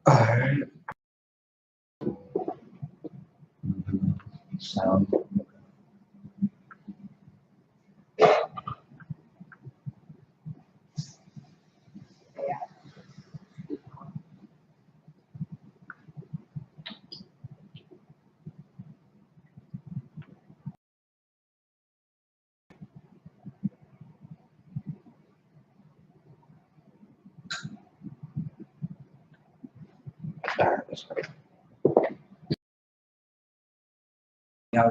Alright. Sound.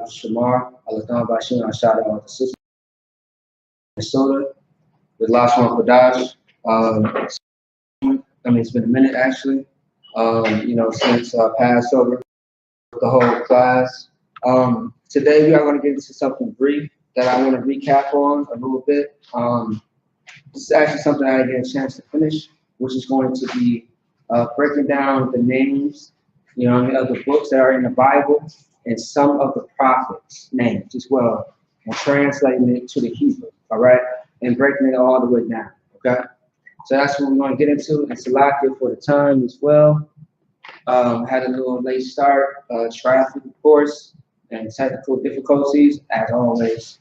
Shamar, Alatham Bashir, I shout out the sister Minnesota with Lashawan Qadash. It's been a minute actually. Since Passover, the whole class. Today we are going to get into something brief that I want to recap on a little bit. This is actually something I didn't get a chance to finish, which is going to be breaking down the names, of the books that are in the Bible and some of the prophets' names as well, and translating it to the Hebrew, all right, and breaking it all the way down, okay? So that's what we're going to get into. And Salakia for the time as well. Had a little late start, traffic, of course, and technical difficulties, as always.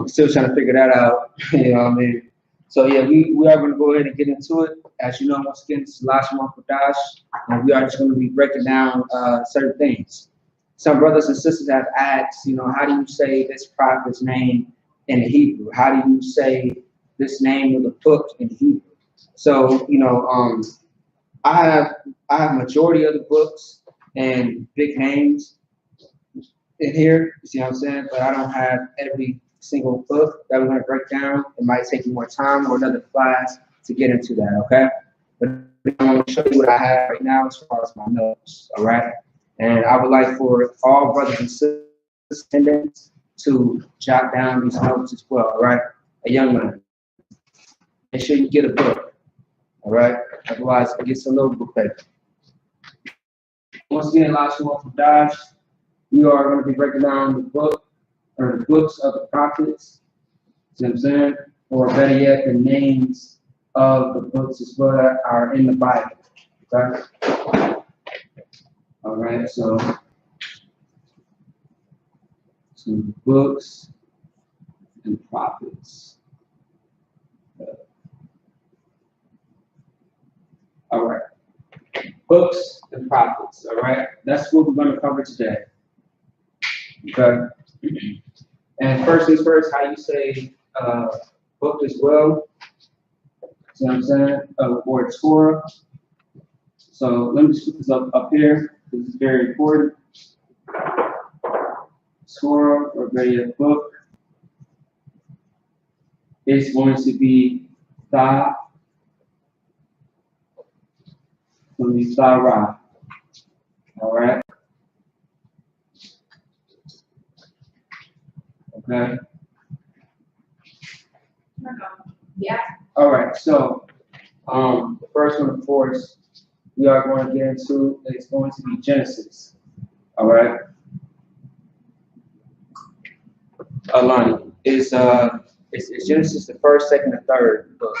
Still trying to figure that out, you know what I mean? So yeah, we are going to go ahead and get into it. As you know, once again, this is Lashawan Qadash, and we are just going to be breaking down certain things. Some brothers and sisters have asked, how do you say this prophet's name in Hebrew? How do you say this name of the book in Hebrew? So, I have majority of the books and big names in here. You see what I'm saying? But I don't have every single book that we're going to break down. It might take you more time or another class to get into that, okay? But I'm going to show you what I have right now as far as my notes, all right? And I would like for all brothers and sisters to jot down these notes as well, all right? A young man, make sure you get a book, all right? Otherwise, it gets a little book paper. Once again, Lashawan Qadash, we are going to be breaking down the book, or the books of the prophets, see what I'm saying? Or better yet, the names of the books as well that are in the Bible, okay? All right, so some books and prophets. All right, books and prophets, all right? That's what we're going to cover today, okay? And first things first, how you say book as well, see what I'm saying? Or Torah. So let me just put this up here. This is very important. Torah, or better yet, book, is going to be Tha, going to be Thara. All right. Okay. Yeah. All right. So the first one, of course, we are going to get into is going to be Genesis. All right. Alani is Genesis the first, second, and third book.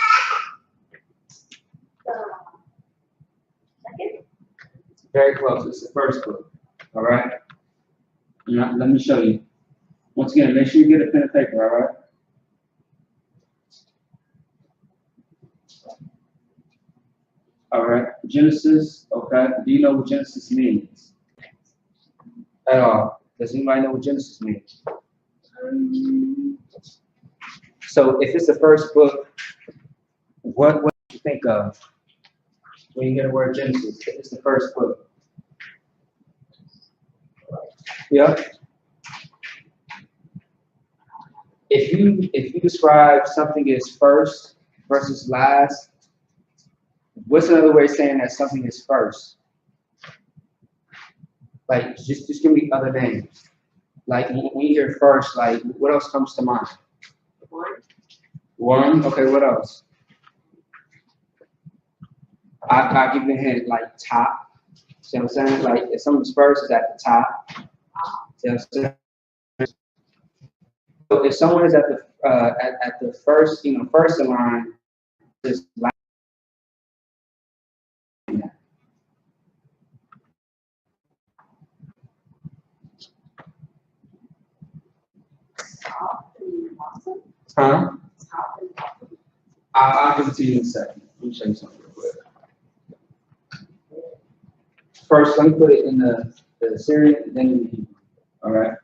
Second? Very close. It's the first book. All right. Now, let me show you. Once again, make sure you get a pen and paper. All right. All right. Genesis. Okay. Do you know what Genesis means at all? Does anybody know what Genesis means? So, if it's the first book, what do you think of when you get the word Genesis? If it's the first book. Yeah. If you describe something as first versus last, what's another way of saying that something is first? Like just give me other names. Like when you hear first, like what else comes to mind? One. Okay. What else? I'll give you a hint. Like top. See what I'm saying? Like if something's first, it's at the top. See what I'm saying? So if someone is at the first, first in line, just like that. Huh? I'll give it to you in a second. Let me show you something real quick. First, let me put it in the Syrian, then in the Hebrew. All right.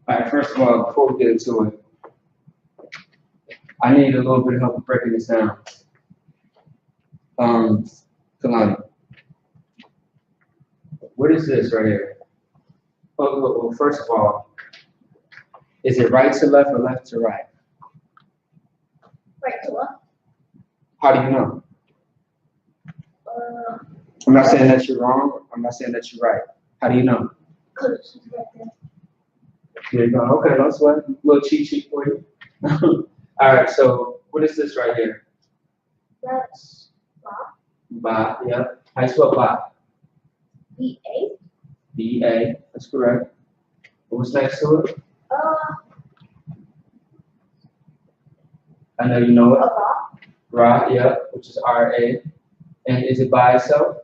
All right, first of all, before we get into it, I need a little bit of help breaking this down. Kalani, what is this right here? Well, first of all, is it right to left or left to right? Right to left. How do you know? I'm not saying that you're wrong. I'm not saying that you're right. How do you know? Because it's right there. There you go. Okay, that's what a little cheat sheet for you. All right, so what is this right here? That's Ba. Ba, yeah. How you spell ba? B-A. B-A, that's correct. What's next to it? I know you know it. Ra. Ra, yeah, which is R-A. And is it by itself?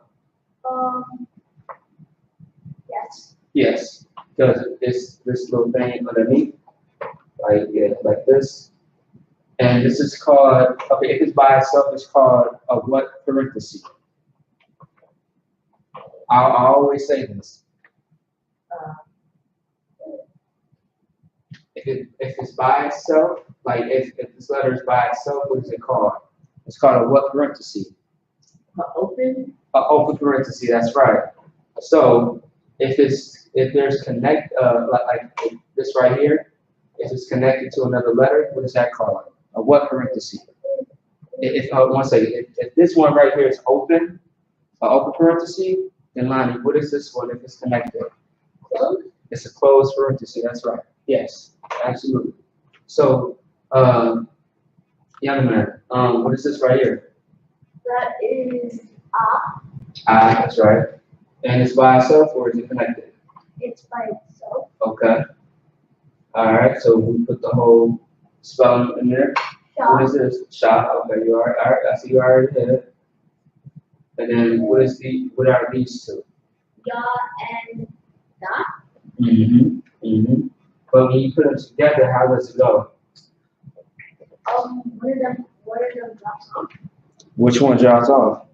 Yes. Yes, because this little thing underneath, like this. And this is called, okay, if it's by itself, it's called a what parenthesis? I always say this. If it's by itself, like if this letter is by itself, what is it called? It's called a what parenthesis? Open. A open parenthesis, that's right. So if there's connect like this right here, if it's connected to another letter, what is that called? A what parenthesis? If this one right here is open, an open parenthesis, then Lonnie, what is this one if it's connected? Closed. It's a closed parenthesis, that's right. Yes, absolutely. So, young man, what is this right here? That is A. That's right. And it's by itself or is it connected? It's by itself. Okay. All right, so we put the whole spelling in there. Sha. What is this? Sha. Okay, you are all right. I see you already did it. And then what are these two? Ya and Da. But when you put them together, how does it go? One of them drops off. Which one drops off?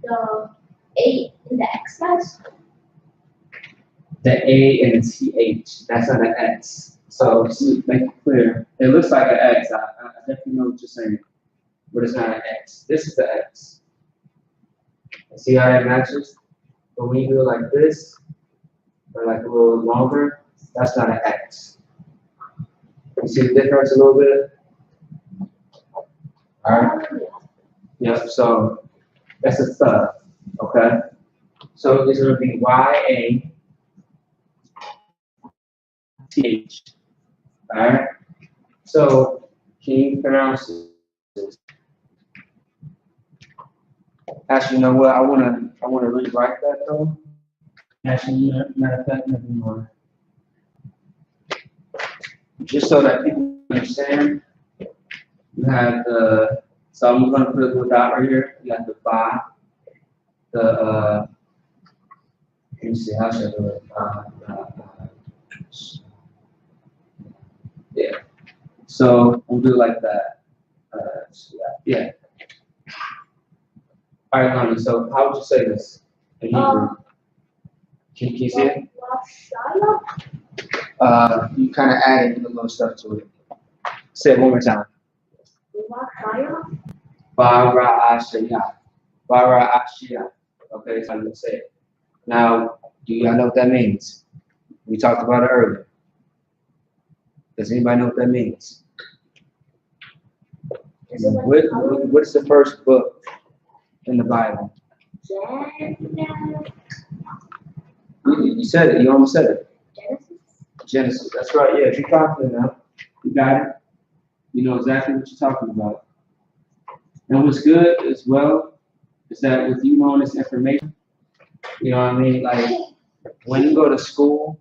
The A in the X does. The A and the TH. That's not an X. So make it clear. It looks like an X. I definitely know what you're saying. But it's not an X. This is the X. See how that matches? But when you do it like this, or like a little longer, that's not an X. You see the difference a little bit? Alright? Yep, so that's a th, okay? So it's gonna be Y-A-T-H. Alright? So can you pronounce this? Actually, you know what? I wanna rewrite that though. Actually, matter of fact, never mind. Just so that people understand, you have the, so I'm gonna put a little dot right here. You have the ba, let me see, how should I do it? Yeah. So we'll do it like that. Yeah. All right, Lonnie, so how would you say this in Hebrew? Can you see it? You kind of added a little stuff to it. Say it one more time. Bara'ashaya. Bara'ashaya. Okay, that's how you say it. Now, do y'all know what that means? We talked about it earlier. Does anybody know what that means? Is it like What is the first book in the Bible? Genesis? You said it. You almost said it. Genesis? Genesis. That's right. Yeah, you're confident now. You got it. You know exactly what you're talking about. And what's good as well is that with you knowing this information, you know what I mean? Like when you go to school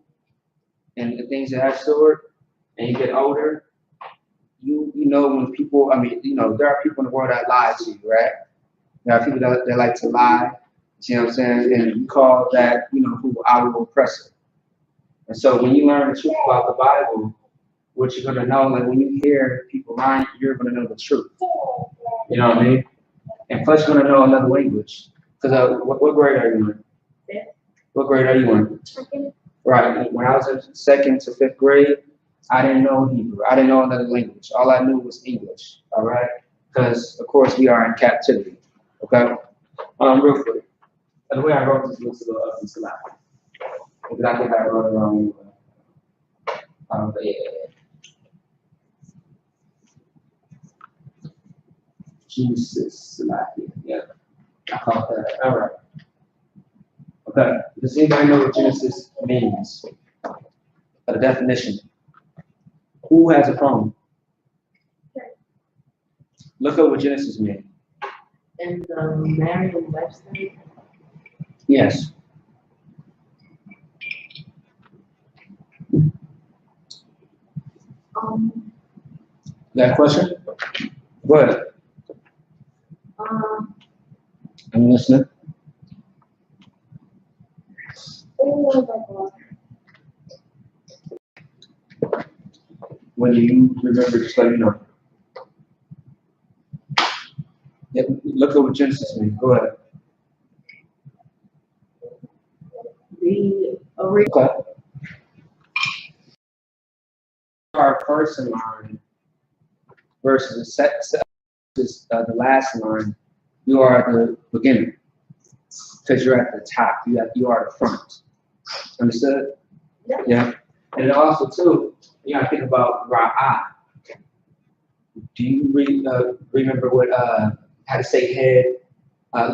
and the things of that sort, and you get older, you know when people, I mean, you know, there are people in the world that lie to you, right? There are people that like to lie, you know what I'm saying? And you call that, you know, who our oppressor. And so when you learn the truth about the Bible, what you're gonna know, like when you hear people lying, you're gonna know the truth. You know what I mean? And plus you're gonna know another language. Because what grade are you in? Fifth. What grade are you in? Second. Right. When I was in second to fifth grade, I didn't know Hebrew. I didn't know another language. All I knew was English. All right. Because of course we are in captivity. Okay. Real quick. And the way I wrote this looks a little up and slack. Because I think I wrote it wrong. But yeah. Jesus, yeah. I caught that. All right. Okay. Does anybody know what Genesis means? The definition. Who has a phone? Look up what Genesis means. And the Merriam-Webster? Yes. Got a question? Go ahead. I'm listening. When you remember, just let me know. Yeah, look at what Genesis means. Go ahead. The original. Okay. Our first line versus the last line, you are at the beginning because you're at the top. You are the front. Understood? Yeah. Yeah. And also too, you gotta think about Ra'ah. Do you remember what how to say head,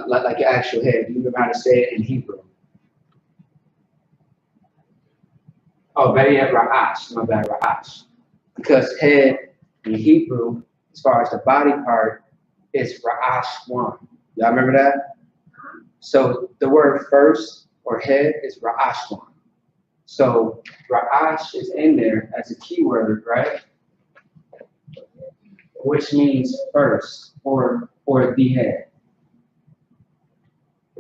like your actual head? Do you remember how to say it in Hebrew? Oh, better yet, Ra'ash. My bad, Ra'ash. Because head in Hebrew, as far as the body part, is Ra'ash one. Y'all remember that? So the word first or head is Ra'ash one. So Ra'ash is in there as a keyword, right? Which means first or the head.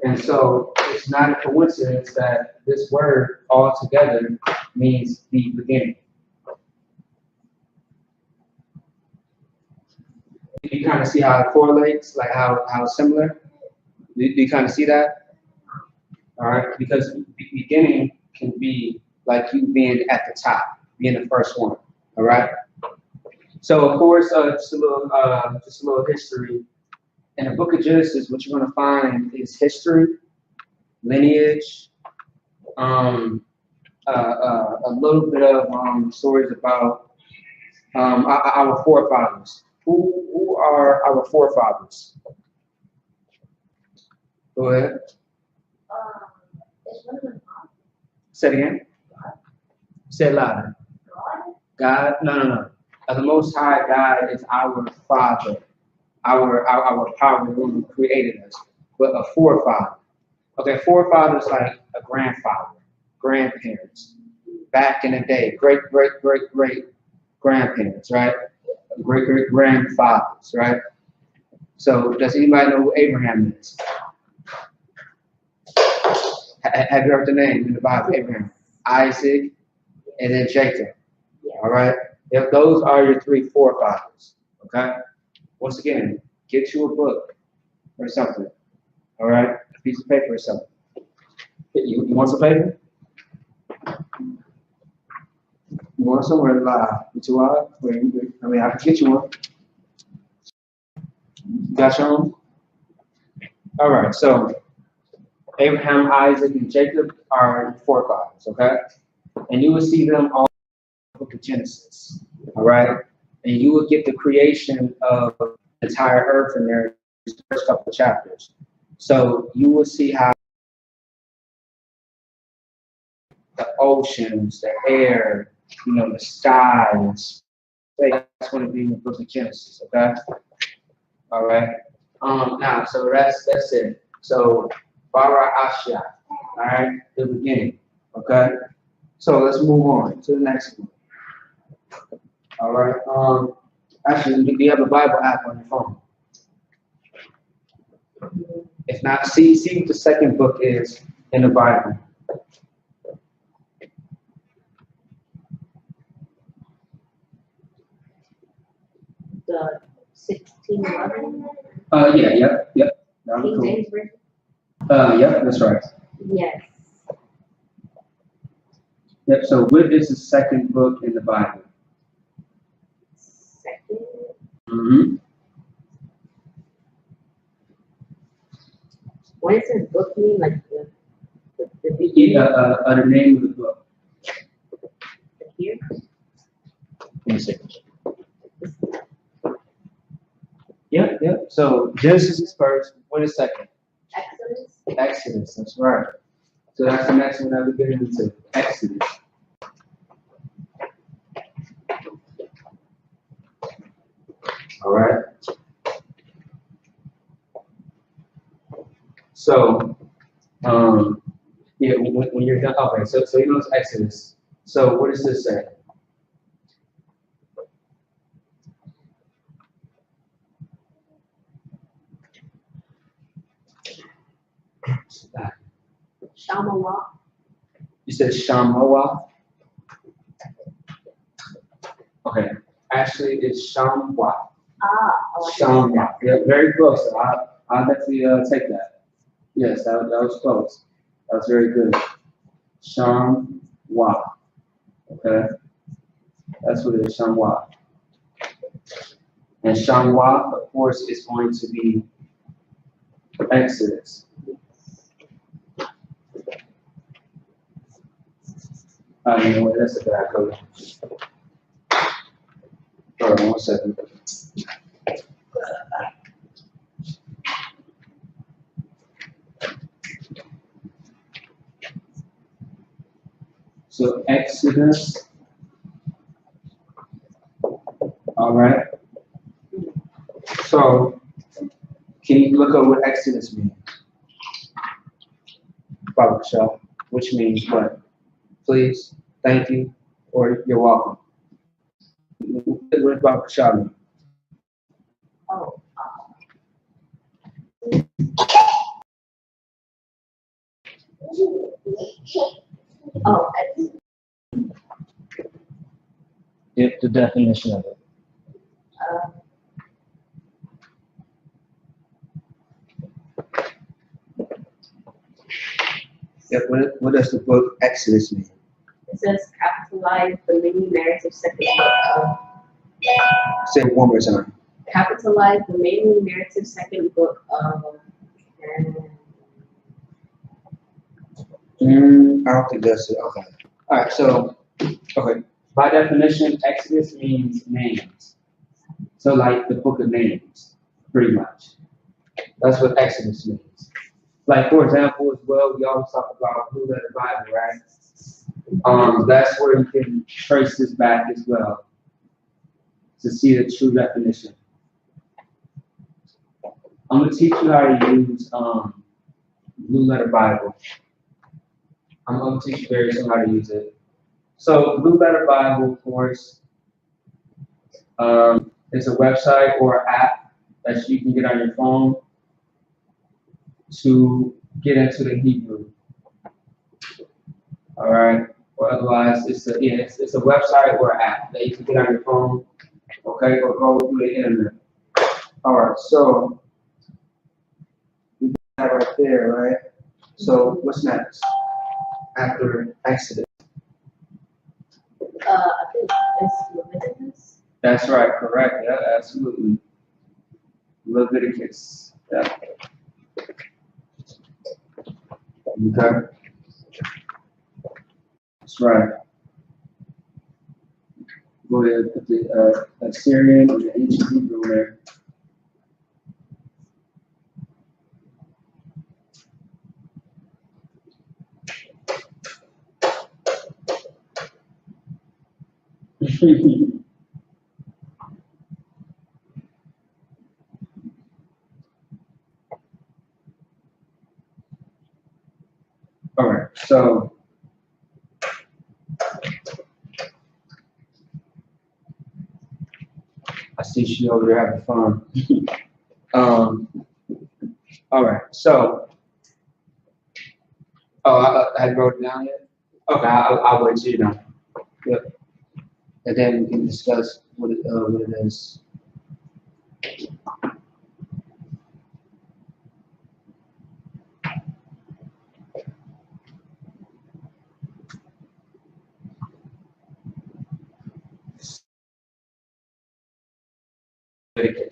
And so it's not a coincidence that this word altogether means the beginning. You kind of see how it correlates, like how similar? Do you kind of see that? All right, because beginning can be like you being at the top, being the first one. All right. So of course, just a little history. In the book of Genesis, what you're going to find is history, lineage, a little bit of stories about our forefathers. Who are our forefathers? Go ahead. Is one of them God? Say it again. Say it louder. God? God? No. The Most High God is our Father, our power who created us, but a forefather. Okay, forefather is like a grandfather, grandparents, back in the day, great grandparents, right? Great grandfathers, right? So does anybody know who Abraham is? Have you heard the name in the Bible? Abraham, Isaac, and then Jacob. All right, those are your three forefathers. Okay. Once again, get you a book or something. All right, a piece of paper or something. You want some paper? You want somewhere to lie? Get you out? I mean, I can get you one. You got your own? All right, so Abraham, Isaac, and Jacob are forefathers, okay? And you will see them all in the book of Genesis, all right? And you will get the creation of entire earth in there, the first couple of chapters. So you will see how the oceans, the air, the sky, and space, that's going to be in the book of Genesis, okay? All right. Now, so that's it. So, Bara Asha, all right, the beginning, okay? So let's move on to the next one. All right. Actually, do you have a Bible app on your phone? If not, see what the second book is in the Bible. The 1611. Yep. That was King cool. James Version. Yep, that's right. Yes. Yep. So, what is the second book in the Bible? Second. Mm-hmm. What does this book mean? Like the beginning? The name of the book. Here. Let me see. Yep. So Genesis is first. What is second? Exodus. Exodus. That's right. So that's the next one that we're getting into. Exodus. All right. So, when you're done. Okay. So it's Exodus. So what does this say? Shamawa. You said Shamawa? Okay. Actually, it's Shamwa. Shamwa. Yeah, very close. So I'll definitely take that. Yes, that was close. That was very good. Shamwa. Okay. That's what it is, Shamwa. And Shamwa, of course, is going to be Exodus. You know what? That's a bad color. Hold on 1 second. So Exodus. All right. So can you look up what Exodus means? Baba Shah, which means what? Please, thank you, or you're welcome. What does Baba Shah mean? Oh. Oh. The definition of it. What does the book Exodus mean? It says capitalize the many narrative second book of. Say it one more time. Capitalize the mainly narrative second book of. I don't think that's it. Okay. All right. So, okay. By definition, Exodus means names. So, like the book of names, pretty much. That's what Exodus means. Like, for example, as well, we always talk about Blue Letter Bible, right? That's where you can trace this back as well to see the true definition. I'm going to teach you how to use Blue Letter Bible. I'm going to teach you very soon how to use it. So, Blue Letter Bible, of course, is a website or app that you can get on your phone to get into the Hebrew. All right. Or otherwise, it's a website or app that you can get on your phone, okay, or go through the internet. All right. So we got that right there, right? So what's next after Exodus? I think it's Leviticus. That's right. Correct. Yeah, absolutely. Leviticus. Yeah. Okay. That's right. Go ahead and put the Assyrian and the ancient Hebrew there. All right, so I see she over there having fun. um, all right, so I wrote it down yet? Okay, I'll wait till you're done. Yep. And then we can discuss what it is. Leviticus.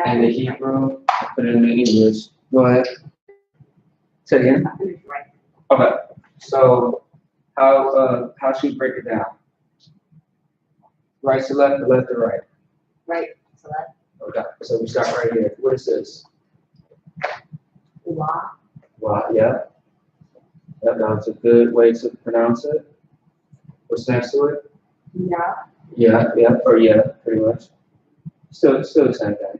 And the Hebrew, I put it in the English. Go ahead. Say it again. Okay. So how should we break it down? Right to left, or left to right? Right to left. Okay. So we start right here. What is this? Wa. Wow, yeah. That's a good way to pronounce it. What's next to it? Yeah. Yeah, or yeah, pretty much. Still the same thing.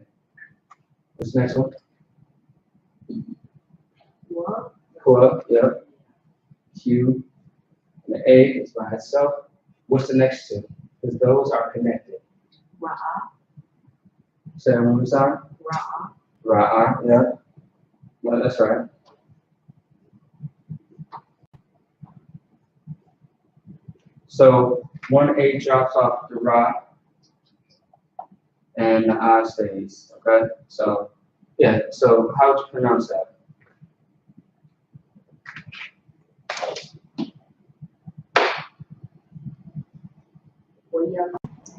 What's the next one? Wa. Qua, yeah. Q. And the A is by itself. What's the next two? Because those are connected. Ra. Say that one more time. Ra. Ra'ah, yeah. No, that's right. So one A drops off the Ra and the I stays. Okay? So yeah, so how would you pronounce that?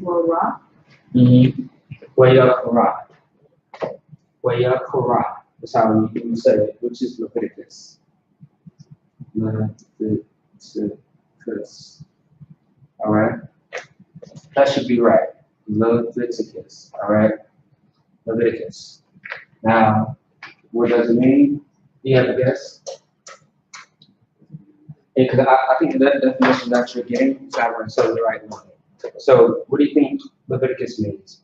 Ra. Mm-hmm. Wayakara. Wayakara. That's how you say it, which is Leviticus. Leviticus. All right? That should be right. Leviticus. All right? Leviticus. Now, what does it mean? You have a guess? Because I think that definition that you're getting is not going to say the right one. So, what do you think Leviticus means?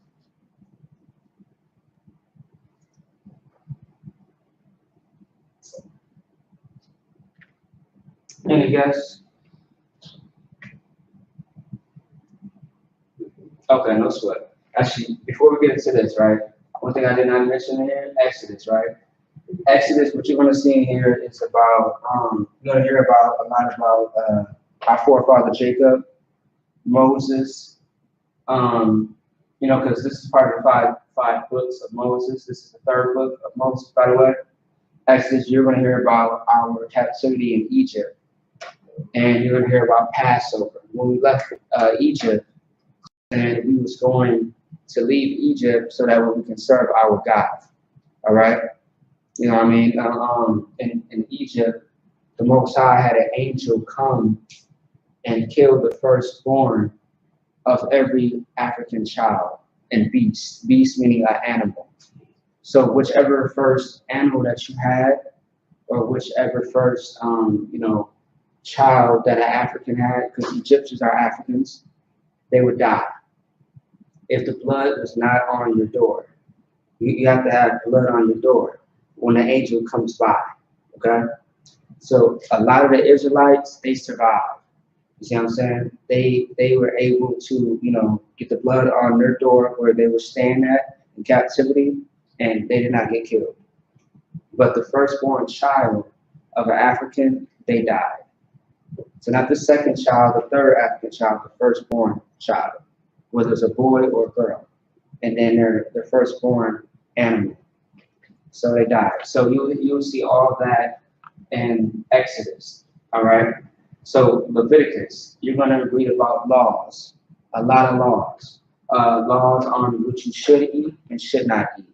Any guess? Okay, no sweat. Actually, before we get into this, right? One thing I did not mention here, Exodus, right? Exodus, what you're going to see in here is about, you're going to hear about a lot about our forefather Jacob, Moses, because this is part of the five books of Moses. This is the third book of Moses, by the way. Exodus, you're going to hear about our captivity in Egypt, and you're going to hear about Passover. When we left Egypt, and we was going to leave Egypt so that we can serve our God. All right? You know what I mean? In Egypt, the Most High had an angel come and kill the firstborn of every African child and beast. Beast meaning an animal. So whichever first animal that you had, or whichever first, child that an African had, because Egyptians are Africans, they would die if the blood was not on your door. You have to have blood on your door when the angel comes by, okay? So a lot of the Israelites, they survived. You see what I'm saying? They were able to, get the blood on their door where they were staying at in captivity, and they did not get killed. But the firstborn child of an African, they died. So not the second child, the third African child, the firstborn child, whether it's a boy or a girl. And then their firstborn animal. So they died. So you'll see all that in Exodus. All right. So Leviticus, you're going to read about laws, a lot of laws, laws on what you should eat and should not eat.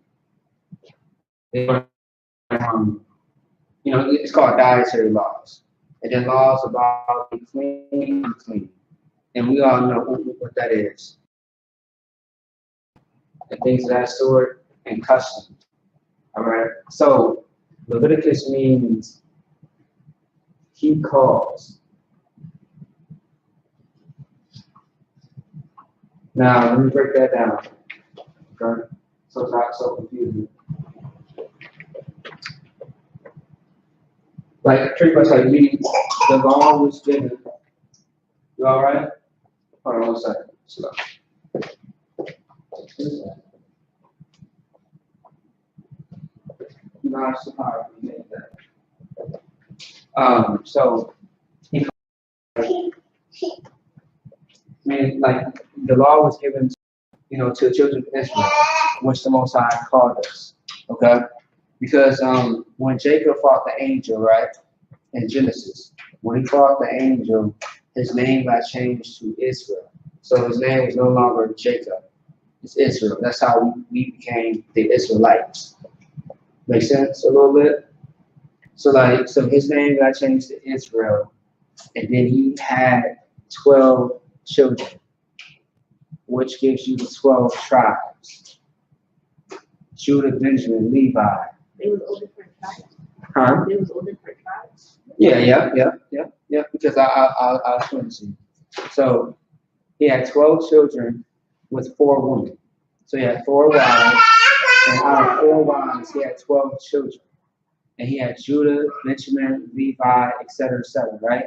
It's called dietary laws, and then laws about clean and unclean, and we all know what that is, and things of that sort, and customs. All right. So Leviticus means He calls. Now, let me break that down. Okay? So it's not so confusing. Like, pretty much like me, the law was given. You all right? Hold on one second. Slow. Not so hard to make that. So, he, I mean, like, the law was given, to the children of Israel, which the Most High called us. Okay? Because when Jacob fought the angel, right, in Genesis, when he fought the angel, his name got changed to Israel. So his name was no longer Jacob, it's Israel. That's how we became the Israelites. Make sense a little bit? So his name got changed to Israel, and then he had 12 children, which gives you the 12 tribes. Judah, Benjamin, Levi. They was all different tribes. Huh? They was all different tribes. Yeah, because I'll explain to you. So he had 12 children with 4 women. So he had 4 wives, and out of 4 wives, he had 12 children. And he had Judah, Benjamin, Levi, etc., right?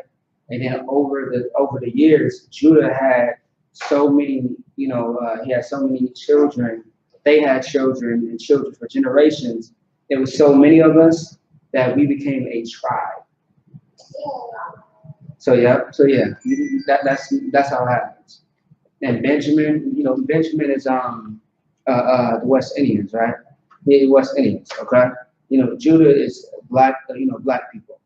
And then over the years, Judah had so many, he had so many children. They had children and children for generations. There was so many of us that we became a tribe. So yeah, that's how it happens. And Benjamin, Benjamin is the West Indians, right? Yeah, West Indians, okay? Judah is black, black people,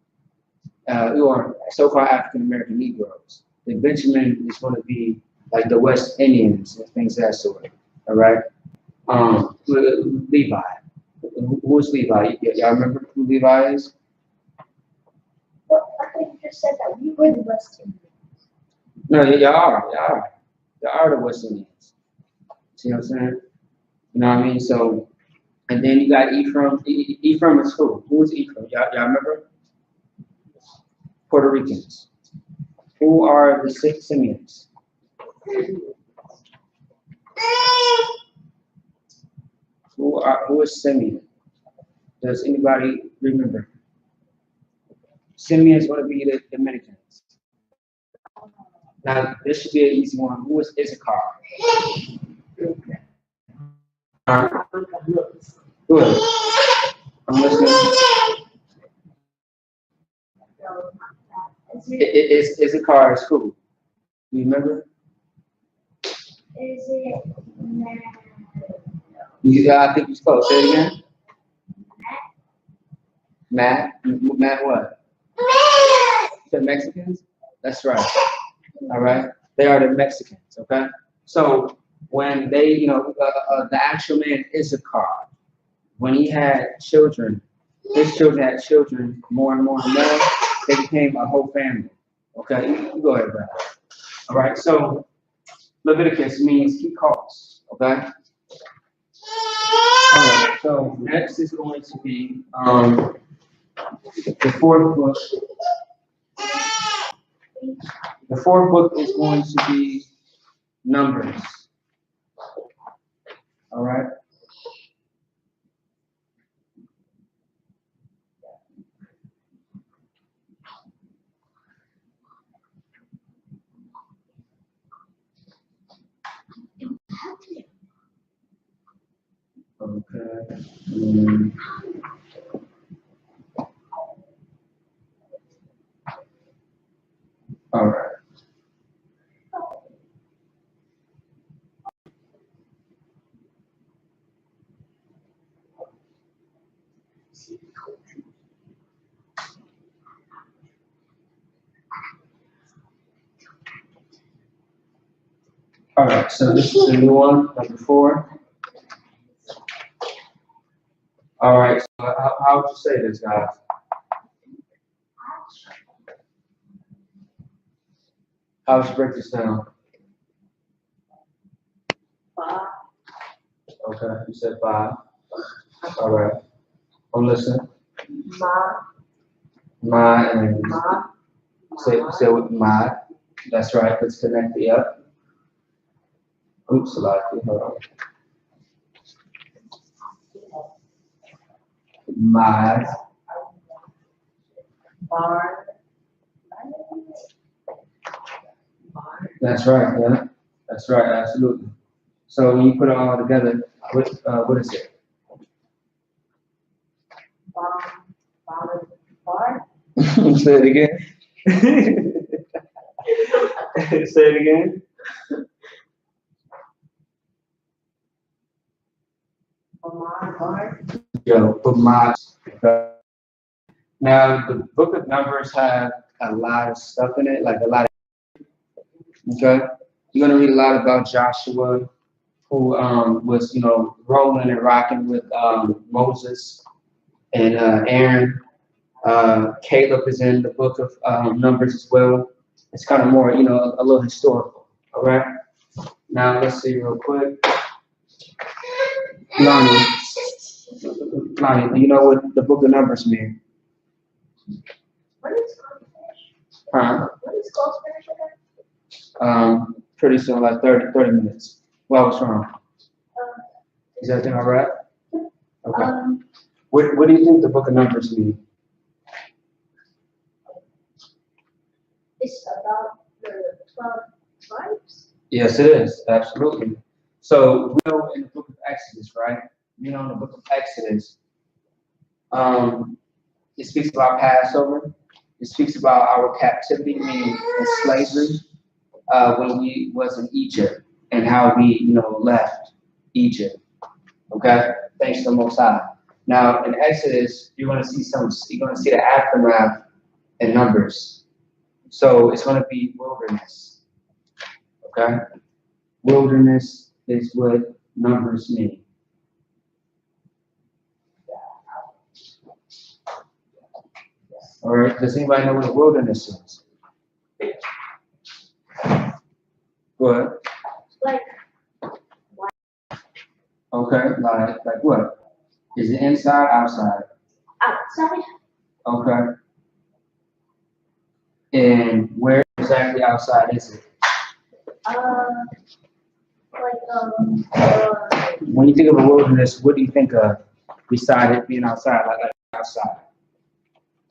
or so-called African American Negroes. And Benjamin is going to be like the West Indians and things of that sort. All right. Levi. Who is Levi? Y'all remember who Levi is? Well, I think you just said that we were the West Indians. No, y'all are the West Indians. See what I'm saying? You know what I mean? So, and then you got Ephraim. Ephraim is who? Who is Ephraim? Y'all remember? Puerto Ricans. Who are the 6 Simeons? Who is Simeon? Does anybody remember? Simeon is going to be the Dominicans. Now, this should be an easy one. Who is Issachar? Who is? I'm listening. Issachar is who? Do you remember? Is it I think you're close. Say it again. Matt? Matt what? The Mexicans? That's right. All right. They are the Mexicans. Okay. So when they, the actual man Issachar, when he had children, his children had children more and more and more. They became a whole family. Okay. You go ahead, Brad. All right. So Leviticus means he calls. Okay. All right. So next is going to be the 4th book. The 4th book is going to be Numbers. All right. Okay. All right. All right. So this is the new one, number 4. All right. So how would you say this, guys? How would you break this down? 5? Okay. You said 5. All right. I'm listening. Ma My and Ma Say with my. That's right. Let's connect the up. Oops, a lot. Hold on. My. Bar. That's right. Yeah. That's right. Absolutely. So when you put it all together, what is it? Bar. Say it again. Say it again. Bar. Yo, put my. Now the book of Numbers have a lot of stuff in it, like a lot of. Okay, you're gonna read a lot about Joshua, who was rolling and rocking with Moses and Aaron. Caleb is in the book of Numbers as well. It's kind of more, a little historical. All right. Now let's see real quick. Lonnie, Lonnie, do you know what the book of Numbers mean? What is Spanish? Huh? What is called Spanish again? Pretty soon, like 30 minutes. Well, what's wrong? Is everything all right? Okay. What do you think the book of Numbers mean? It's about the 12 tribes. Yes, it is. Absolutely. So we know in the book of Exodus, right? You know, in the book of Exodus, it speaks about Passover. It speaks about our captivity, meaning slavery, when we was in Egypt and how we, left Egypt. Okay, thanks to the Most High. Now in Exodus, you're going to see the aftermath in Numbers. So it's going to be wilderness. Okay, wilderness is what Numbers mean. All right, does anybody know what a wilderness is? Go ahead. Like, Okay, like what? Is it inside, outside? outside. Okay. And where exactly outside is it? When you think of a wilderness, what do you think of beside it being outside, like outside?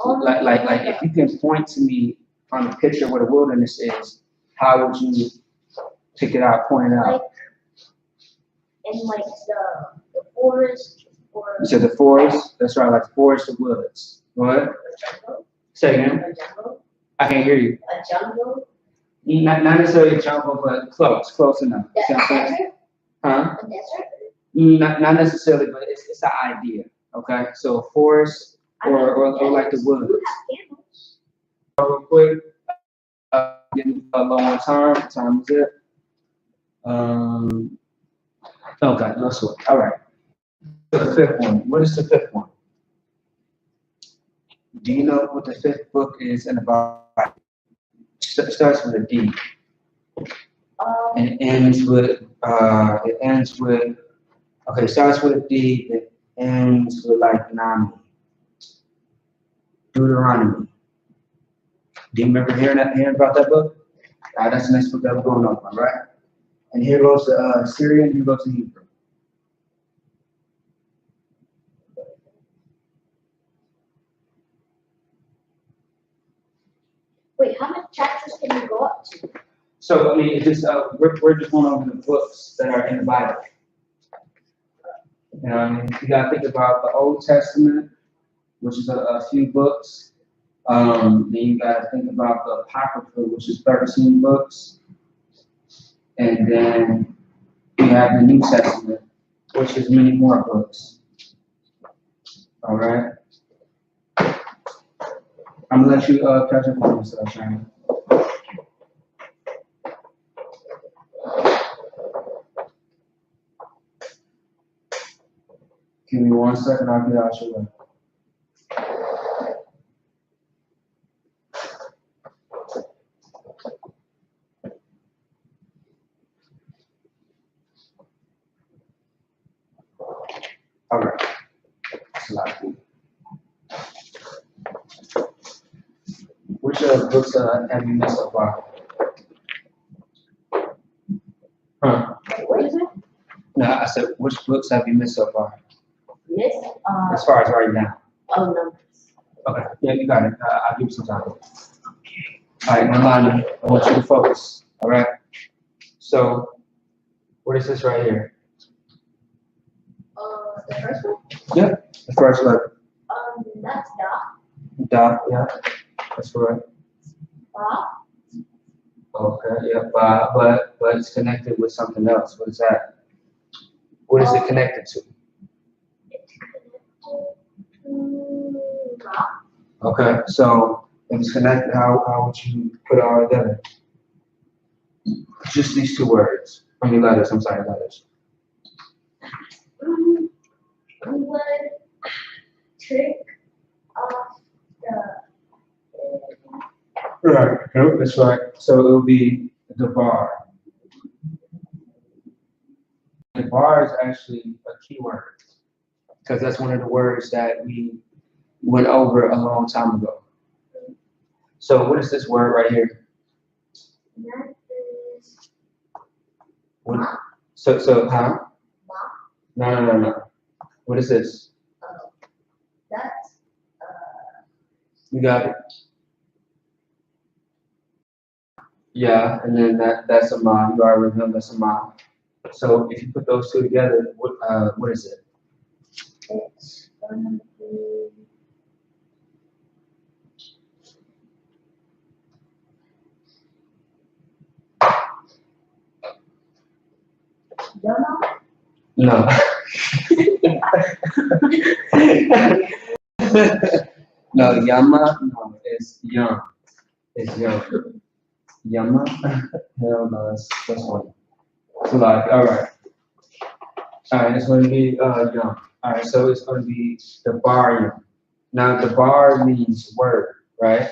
Like if you can point to me on a picture what a wilderness is, how would you pick it out, point it out? Like, in like the forest or You said the forest? That's right, like the forest of woods. What? a jungle. Say again. A jungle. I can't hear you. A jungle. Not necessarily a jungle, but close enough. See what I'm saying? Desert. Huh? A desert. Not necessarily, but it's an idea. Okay, so a forest or like the woods. You have camels. Real quick, getting a low on time. What time is it? Okay, no sweat. All right. The fifth one. What is the fifth one? Do you know what the fifth book is and about? It starts with a D. And it ends with okay, it starts with a D, it ends with like Nami. Deuteronomy. Do you remember hearing about that book? That's the next book that we're going over, all right? And here goes the Syrian, here goes the Hebrew. Wait, how many chapters can you go up to? So I mean, it just we're just going over the books that are in the Bible. You know, what I mean, you got to think about the Old Testament, which is a few books. Then you got to think about the Apocrypha, which is 13 books, and then you have the New Testament, which is many more books. All right. I'm gonna let you catch up on yourself, Shannon. Give me 1 second, I'll get out your way. All right. That's a lot of people. Which books have you missed so far? Huh? What is it? No, I said, which books have you missed so far? This, As far as right now. numbers. Okay, yeah, you got it. I'll give you some time. All right, Nalani, I want you to focus. All right. So, what is this right here? The first one? Yeah, the first letter. That's dot. Dot, yeah, that's correct. Bob. Okay, yeah, but it's connected with something else. What is that? What is it connected to? It's connected to Bob. Okay, so if it's connected, how would you put it all together? Just these two words. I mean letters, I'm sorry, letters. We would trick off the. Right, nope, that's right. So it will be the bar. The bar is actually a key word because that's one of the words that we went over a long time ago. So what is this word right here? That is What, huh? Bob. No. What is this? That's You got it? Yeah, and then that's a ma. You already know that's a ma. So if you put those two together, what is it? it's gonna be Yama. No. No, Yama, no, it's young. It's young. Yama? Hell no, that's one. So like, alright. Alright, it's gonna be young. Alright, so it's gonna be the bar young. Now the bar means word, right?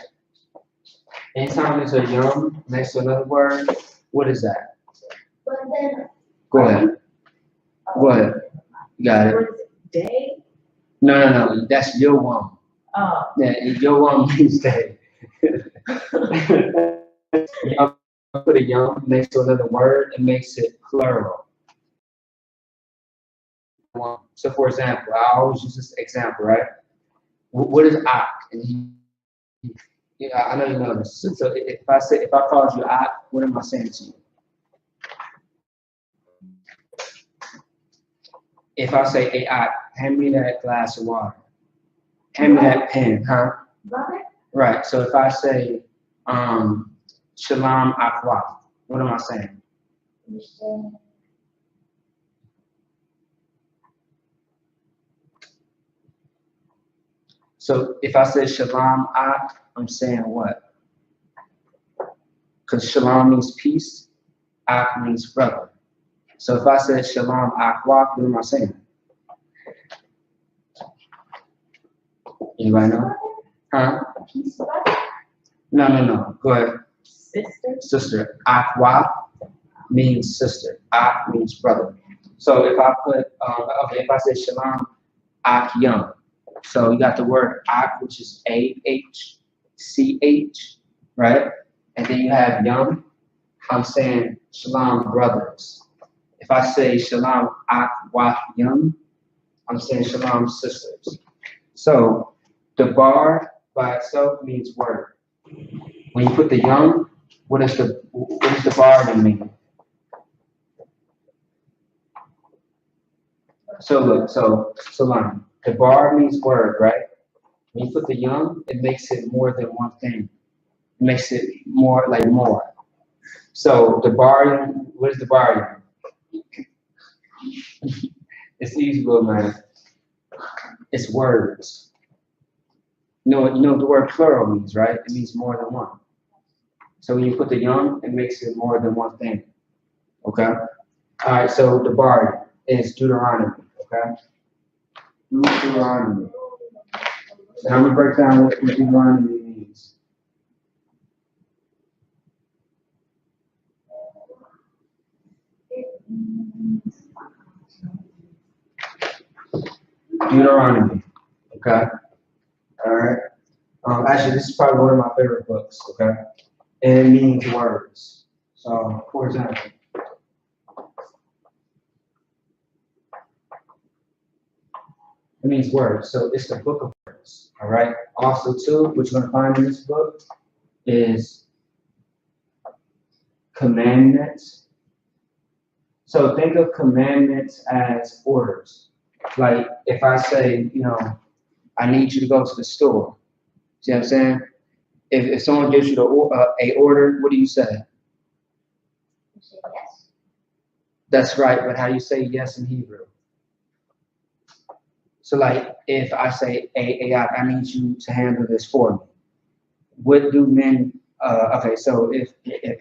Anytime there's a young next to another word, what is that? But then Go ahead. Go ahead. You got it. what is it? Day? No. That's your one. Oh. Yeah, your one means day. You put a young next to another word, it makes it plural. So, for example, I always use this example, right? What is ak? And yeah, I know you know this. So, if I called you ak, what am I saying to you? If I say, hey, ak, hand me that glass of water. Hand me that pen, huh? Brother? Right. So if I say, shalom akwa, what am I saying? You say So if I say shalom ak, I'm saying what? Because shalom means peace, ak means brother. So if I say shalom akwa, what am I saying? Anybody know? Huh? peace, brother? No. Go ahead. Sister? Sister. Akwa means sister. Ak means brother. So if I put, if I say shalom ak young. So you got the word ak, which is A-H-C-H, right? And then you have young. I'm saying shalom brothers. If I say shalom ak waf young, I'm saying shalom sisters. So the bar by itself means word. When you put the young, what does the bar then mean? So look, so learn. The bar means word, right? When you put the young, it makes it more than one thing. It makes it more like more. So the bar, what is the bar? It's easy, little man. It's words. You know what the word plural means, right? It means more than one. So when you put the young, it makes it more than one thing. Okay? All right, so the bar is Deuteronomy, okay? Deuteronomy. And I'm gonna break down what Deuteronomy means. Deuteronomy, okay? All right. Actually, this is probably one of my favorite books, okay? And it means words. So, for example, it means words. So it's the book of words, all right? Also, too, what you're going to find in this book is commandments. So think of commandments as orders. Like if I say, I need you to go to the store. See what I'm saying? If someone gives you a order, what do you say? You say yes. That's right, but how do you say yes in Hebrew? So like if I say, hey, I need you to handle this for me. What do men, okay, so if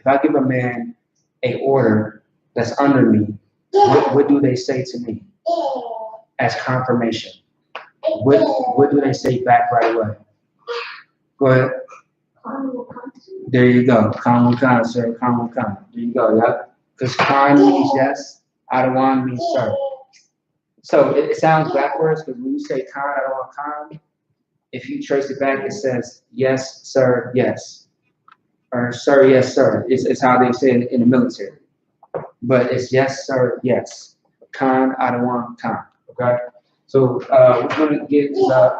I give a man a order that's under me, what do they say to me as confirmation? What do they say back right away? Go ahead. There you go. Khan Khan, sir. Khan Khan. There you go. Yep. Because Khan means yes, Adawan means sir. So it sounds backwards because when you say Khan, Adawan Khan, if you trace it back, it says yes, sir, yes. Or sir, yes, sir. It's how they say it in the military. But it's yes, sir, yes. Khan, Adawan Khan. Okay? So we're going to get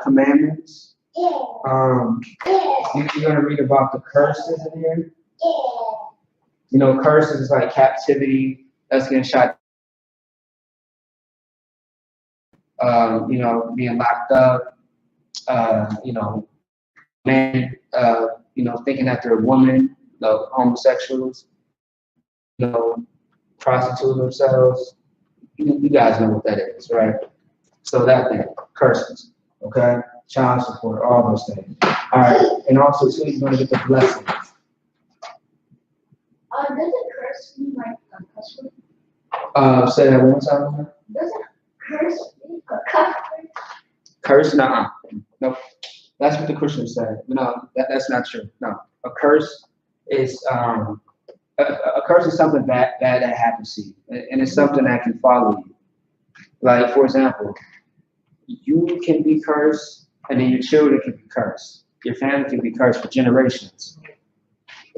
commandments. You're going to read about the curses in here. Curses is like captivity, that's getting shot, being locked up, men, thinking that they're a woman, homosexuals, prostituting themselves. You guys know what that is, right? So that thing, curses, okay? Child support, all those things. All right, and also too, you're gonna get the blessings. Doesn't curse mean like a cuss word? Say that one more time. Doesn't curse mean a cuss word? Curse, nah, nope. That's what the Christians say. No, that's not true. No, a curse is a curse is something bad that happens to you, and it's something that can follow you. Like for example, you can be cursed, and then your children can be cursed. Your family can be cursed for generations.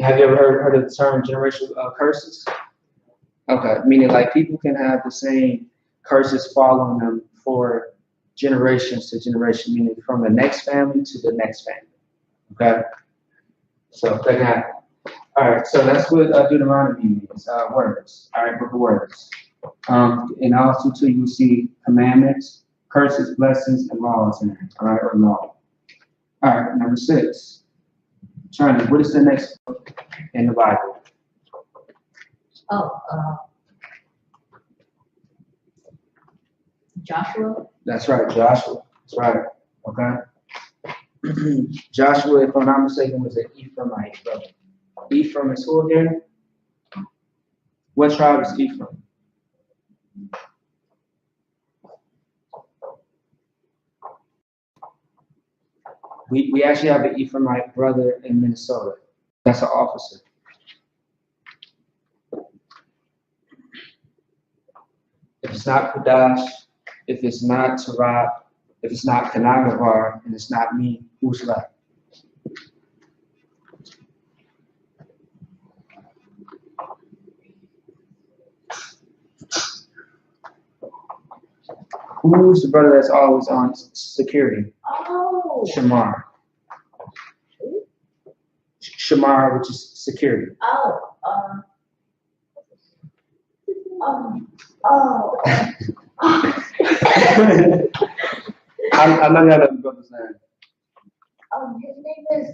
Have you ever heard of the term generational curses? Okay, meaning like people can have the same curses following them for generations to generation, meaning from the next family to the next family. Okay, so that can happen. All right, so that's what Deuteronomy means, words. All right, book of words. And also too, you will see commandments, curses, blessings, and laws in there. All right, or law. All right, number 6. China, what is the next book in the Bible? Joshua. That's right, Joshua. That's right. Okay. Joshua, if I'm not mistaken, was an Ephraimite brother. Ephraim is who again? What tribe is Ephraim? We actually have an Ephraimite brother in Minnesota. That's an officer. If it's not Qadash, if it's not Tarab, if it's not Kanagavar, and it's not me, who's left? Who's the brother that's always on security? Oh. Shamar. Shamar, which is security. Oh. I'm not gonna brother's name. His name is.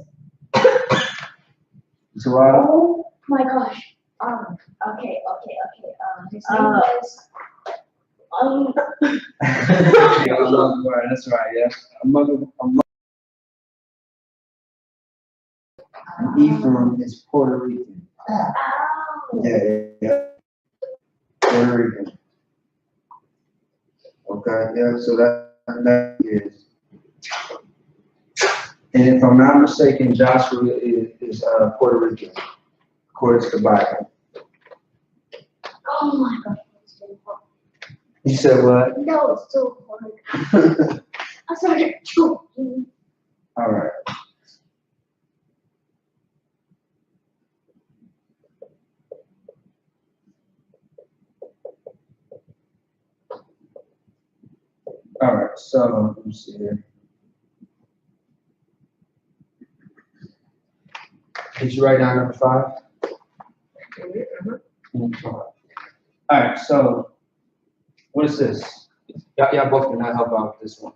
Tawada? Oh my gosh. Okay. His name is. Yeah, that's right. Yeah, Ephraim is Puerto Rican. Yeah. Puerto Rican. Okay, yeah. So that is. And if I'm not mistaken, Joshua is Puerto Rican, according to the Bible. Oh my gosh. You said what? No, it's so hard. I'm sorry. All right. So let me see here. Did you write down number 5? All right, so what is this? Y'all both cannot help out with this one.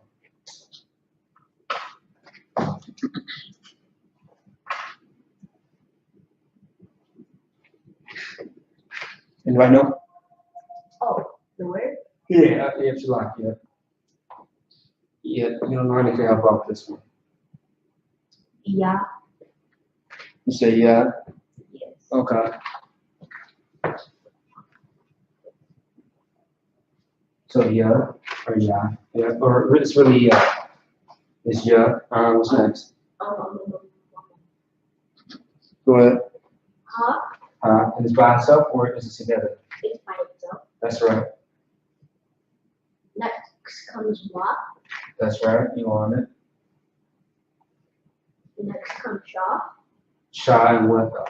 Anybody know? Oh, the word? Yeah, if you like, yeah. Yeah, you don't know anything help out with this one. Yeah. You say yeah? Yes. Okay. So yeah, or yeah, yeah, or it's really yeah. It's yeah. What's next? Go ahead. And it's by itself or is it together? It's by itself. That's right. Next comes wa. That's right. You on it. Next comes sha. Shy and what though?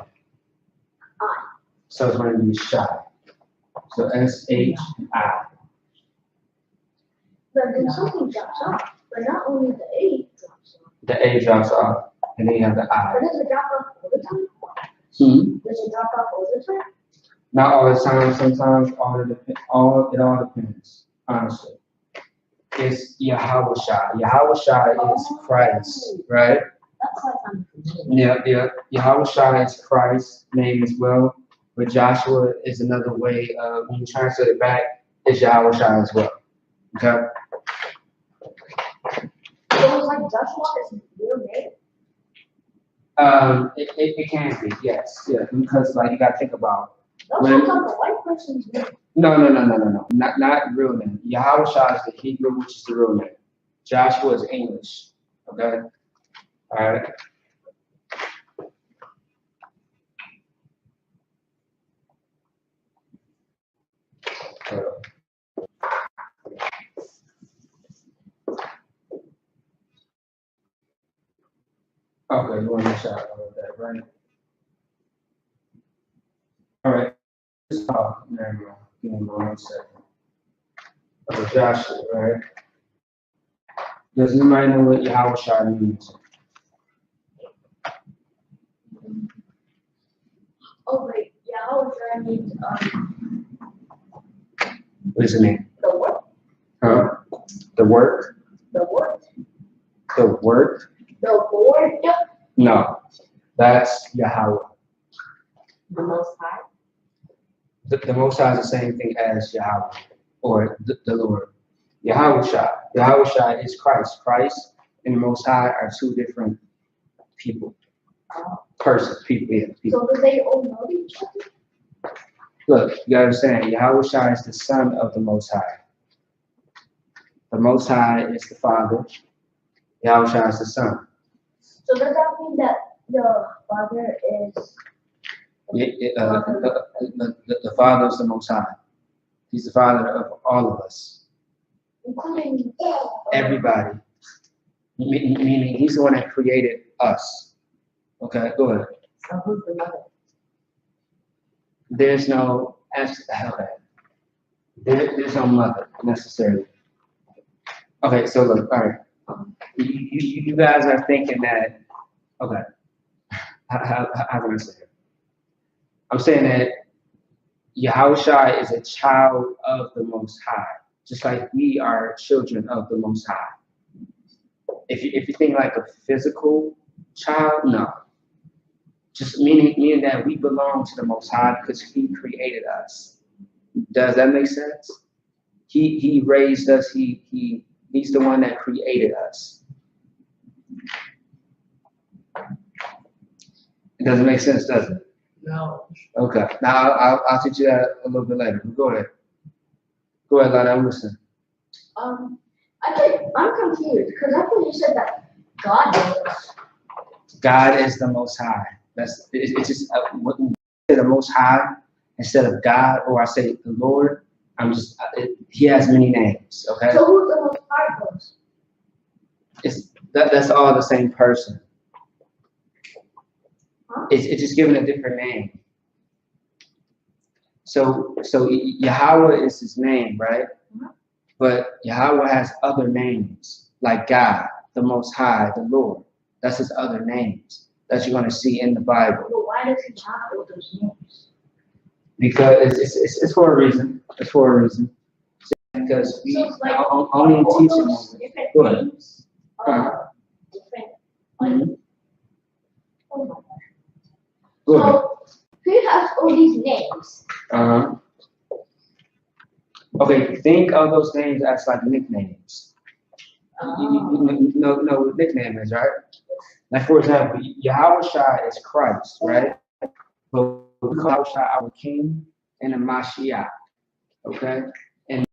I. So it's going to be shy. So S-H-I. But then something drops off. But not only the A drops off. The A drops off, and then you have the I. But does it drop off all the time? Does it drop off all the time? Not all the time. Sometimes it all depends. Honestly, it's Yahweh Shai. Yahweh Shai is Christ, right? That's like I'm familiar. Yeah. Yahweh Shai is Christ's name as well. But Joshua is another way. When you translate it back, it's Yahweh Shai as well. Okay. So it's like Joshua is his real name? It can be, yes, yeah, because like you gotta think about. That sounds like a white person's name. No, not real name. Yahweh Shai is the Hebrew, which is the real name. Joshua is English. Okay, all right. Okay, you want to shout about that, right? All right. There we go. Give me 1 second. Okay, Joshua, right? Does anybody know what Yahweh Shai means? Oh wait, Yahweh Shai means What does it mean? the what? Huh? The work? The what? The work? The Lord? No, that's Yahweh. The Most High? The Most High is the same thing as Yahweh, or the Lord. Yahweh Shai. Yahweh Shai is Christ. Christ and the Most High are two different people. Persons, people, yeah. People. So do they all know each other? Look, you gotta understand, Yahweh Shai is the son of the Most High. The Most High is the Father. Yahweh Shai is the Son. So does that mean that the Father is The Father is the Most High. He's the Father of all of us. including Everybody. Meaning he's the one that created us. Okay, go ahead. So who's the mother? There's no there's no mother necessarily. Okay, so look, all right. You guys are thinking that, okay, how can I say it? I'm saying that Yahweh Shai is a child of the Most High, just like we are children of the Most High. If you think like a physical child, no. Just meaning that we belong to the Most High because He created us. Does that make sense? He raised us. He's the one that created us. It doesn't make sense, does it? No. Okay. Now I'll teach you that a little bit later. Go ahead. Go ahead, Lana. I'm listening. I'm confused because I thought you said that God is. God is the Most High. It's just what we say the Most High instead of God, or I say the Lord. He has many names. Okay. So who's the Most High was? That's all the same person. Huh? It's just given a different name. So Yahweh is his name, right? Uh-huh. But Yahweh has other names, like God, the Most High, the Lord. That's his other names that you're going to see in the Bible. But why does he have all those names? Because it's for a reason. It's for a reason. Because we So it's like only in all teaching those moments. different Go ahead. names are different. Like, oh my gosh. Go ahead. So he has all these names. Uh-huh. Okay, think of those names as like nicknames. No nicknames, right? Like for example, Yahweh Shai is Christ, right? But we call Yahweh Shai our King and the Mashiach, okay? And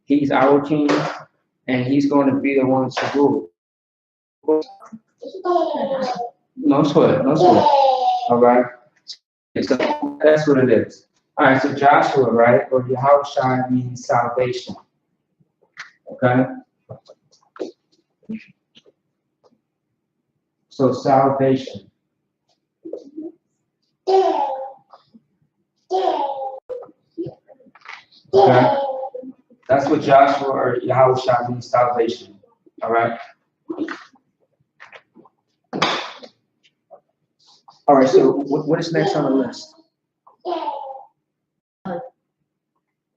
he's our King, and he's going to be the one to rule. No sweat, no sweat. All right. So that's what it is. All right. So Joshua, right, or Yahweh Shai means salvation. Okay. So salvation. Okay. That's what Joshua or Yahweh Shai means, salvation. All right. All right. So what is next on the list?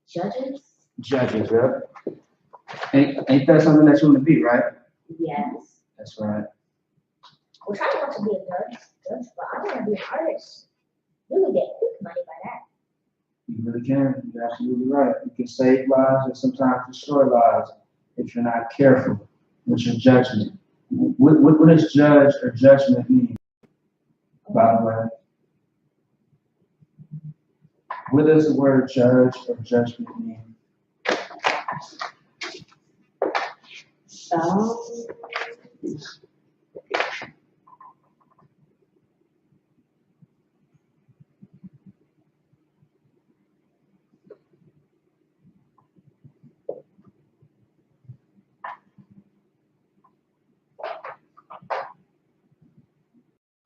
Judges? Judges, yeah. Ain't that something that you want to be, right? Yes. That's right. We're trying not to be a judge, but I want to be an artist. You would get quick money by that. You really can. You're absolutely right. You can save lives and sometimes destroy lives if you're not careful with your judgment. What does judge or judgment mean, by the way? What does the word judge or judgment mean? So,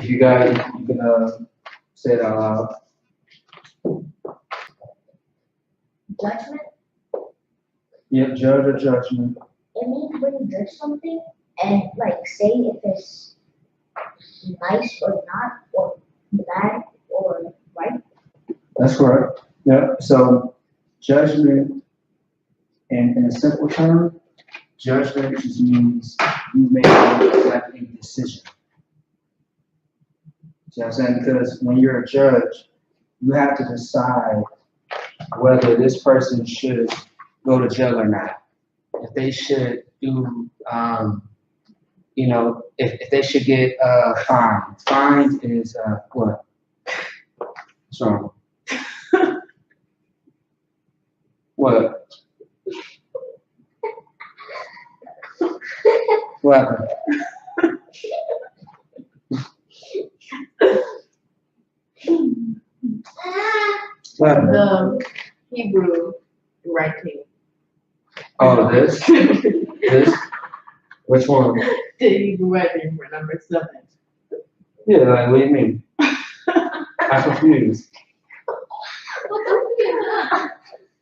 If you guys, you can say it out loud. judgment, Yep, judge or judgment. it means when you judge something and like say if it's nice or not, or bad or right. That's correct. Yep. So judgment, in a simple term, judgment just means you make like a decision. See what I'm saying? Because when you're a judge, you have to decide whether this person should go to jail or not. If they should do, if they should get fined. Fines is what? What's wrong? What? What happened? What happened? The Hebrew writing. Oh, this? This? Which one? The Hebrew writing for number 7. Yeah, like, what do you mean? I'm confused.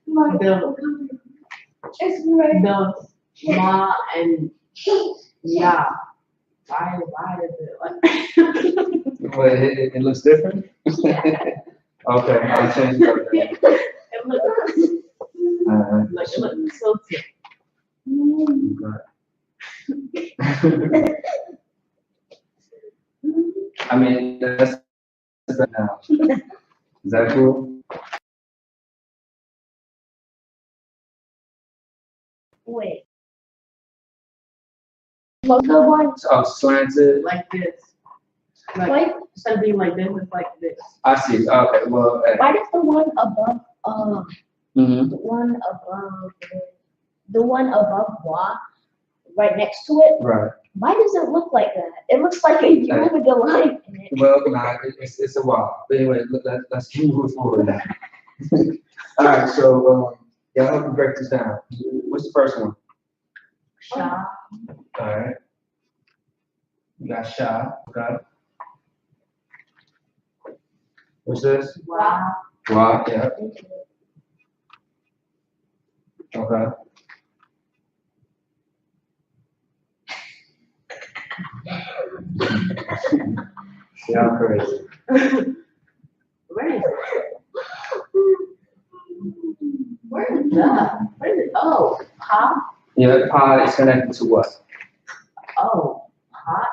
The ma and ya. Why is it like But it looks different? Okay, I'll change that. it looks like it looks so sick. I mean, that's now. Is that cool? Wait. What's the one? Oh, slanted. Like this. Why, Like instead of being like this, it's like this. I see. Okay, well. why does the one above Mm-hmm. the one above wa right next to it? Right. Why does it look like that? It looks like a U with a line in it. Well, nah, it's a while. But anyway, let's keep moving forward now. All right, so y'all help me break this down. What's the first one? Sha. All right. You got Sha. Okay. What's this? Wow. Wow. Yeah. Okay. Yeah, I'm crazy. Where is it? Where is that? Where is it? Oh, pop. Yeah, pod is connected to what? Oh, pot.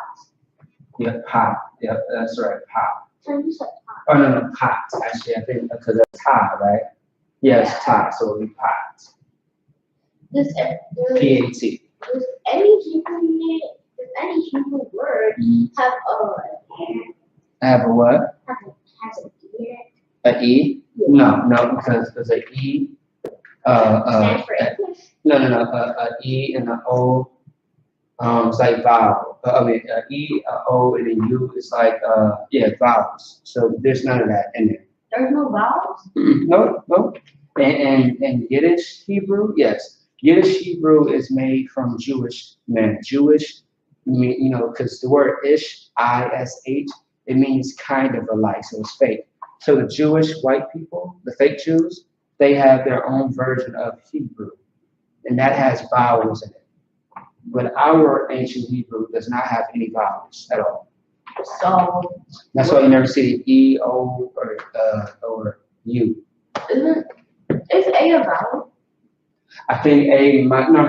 Yeah, pod. Yeah, that's right, pod. So you said Oh, no, pot. Actually, I think because that's tie, right? Yes, tie, so it'll be pot. does P-A-T. does any Hebrew name, does any Hebrew word have Have a what? has a D in it? A E? No, because there's a E, Stands for English? no, a E and a O, it's like vowel. I mean, a E, a O, and a U is like, yeah, vowels. So there's none of that in there. There's no vowels? No. And Yiddish Hebrew, yes. Yiddish Hebrew is made from Jewish men. Jewish, because the word ish, I-S-H, it means kind of alike, so it's fake. So the Jewish white people, the fake Jews, they have their own version of Hebrew, and that has vowels in it. But our ancient Hebrew does not have any vowels at all. So, That's why you never see E, O, or U. is A a vowel? I think A might, no,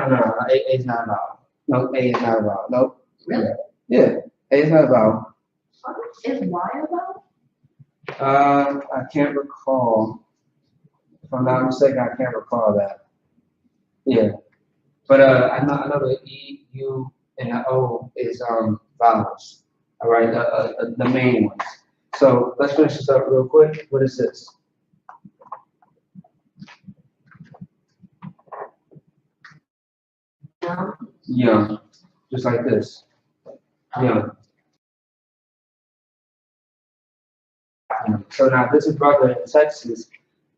A is not a vowel. No, A is not a vowel. No. Really? Yeah, A is not a vowel. Is Y a vowel? I can't recall. If I'm not mistaken, I can't recall that. Yeah. But I know the E, U, and the O is vowels. All right, the main ones. So let's finish this up real quick. What is this? Young, just like this. Young. So now this is brother in Texas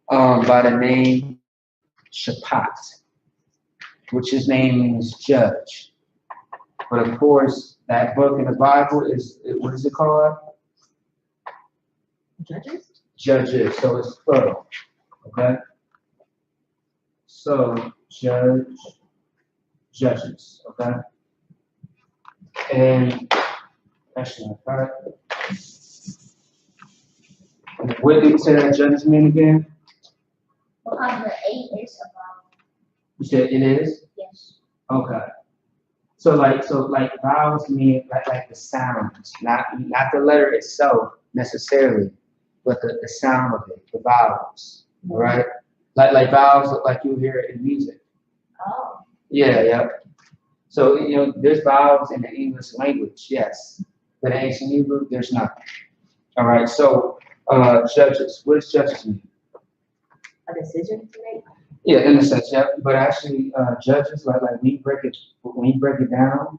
by the name Shapat, which his name means judge. But of course, that book in the Bible is, what is it called? Judges? Judges, so it's plural, okay? So, judges, okay? And, actually, okay? What did you say that judges mean again? Because the A is a vowel. You said it is? Yes. Okay. So like vowels mean like the sounds, not the letter itself necessarily, but the sound of it, the vowels. All right? Like vowels like you hear it in music. Oh. Yeah. So there's vowels in the English language, yes. But in ancient Hebrew, there's not. All right, so judges. What does judges mean? A decision to make? Yeah, in a sense, yeah. But actually, judges, like when you break it down,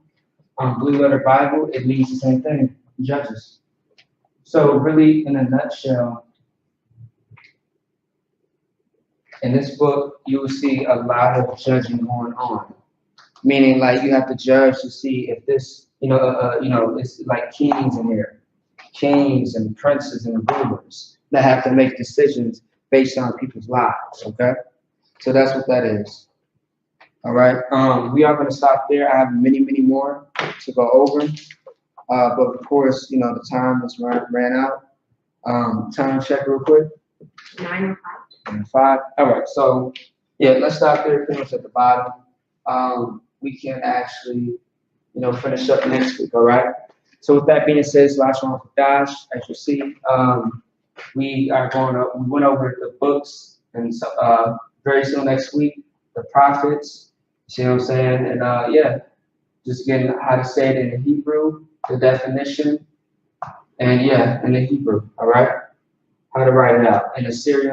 Blue Letter Bible, it means the same thing. Judges. So really, in a nutshell, in this book, you will see a lot of judging going on. Meaning, like you have to judge to see if this, it's like kings in here, kings and princes and rulers that have to make decisions based on people's lives. Okay, so that's what that is. All right. We are going to stop there. I have many more to go over. But of course, the time has ran out. Time check real quick. 9:05. 5. All right. So yeah, let's stop there. Finish at the bottom. We can actually, finish up next week. All right. So with that being said, Lashawan Qadash, as you see, we went over the books, and so very soon next week, the prophets. See what I'm saying? And yeah, just getting how to say it in Hebrew, the definition, and yeah, in the Hebrew. All right. How to write it out in Assyrian.